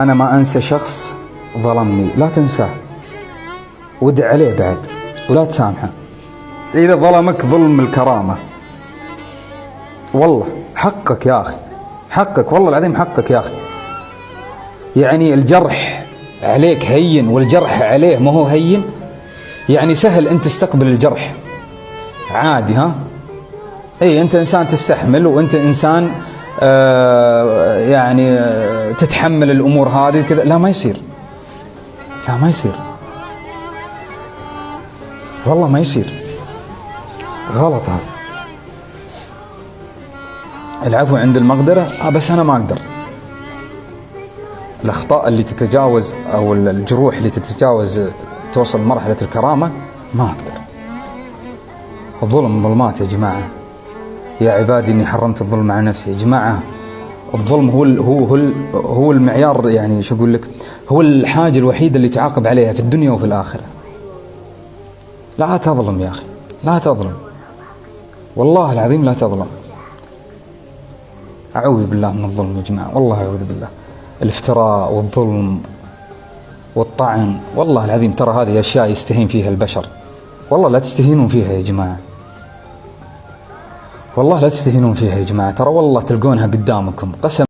أنا ما أنسى شخص ظلمني، لا تنساه وادع عليه بعد ولا تسامحه. إذا ظلمك ظلم الكرامة، والله حقك يا أخي، حقك والله العظيم، حقك يا أخي. يعني الجرح عليك هين والجرح عليه ما هو هين. يعني سهل أنت تستقبل الجرح عادي، ها أي أنت إنسان تستحمل، وأنت إنسان يعني تتحمل الأمور هذه كذا. لا ما يصير، لا ما يصير، والله ما يصير، غلط هذا. العفو عند المقدرة، بس أنا ما أقدر. الأخطاء اللي تتجاوز أو الجروح اللي تتجاوز توصل مرحلة الكرامة ما أقدر. الظلم ظلمات يا جماعة، يا عبادي إني حرمت الظلم على نفسي. يا جماعة الظلم هو المعيار، يعني شو أقول لك، هو الحاجة الوحيدة اللي تعاقب عليها في الدنيا وفي الآخرة. لا تظلم يا أخي، لا تظلم، والله العظيم لا تظلم. أعوذ بالله من الظلم يا جماعة، والله أعوذ بالله. الافتراء والظلم والطعن، والله العظيم ترى هذه أشياء يستهين فيها البشر. والله لا تستهينون فيها يا جماعة، والله لا تستهينون فيها يا جماعة، ترى والله تلقونها قدامكم قسم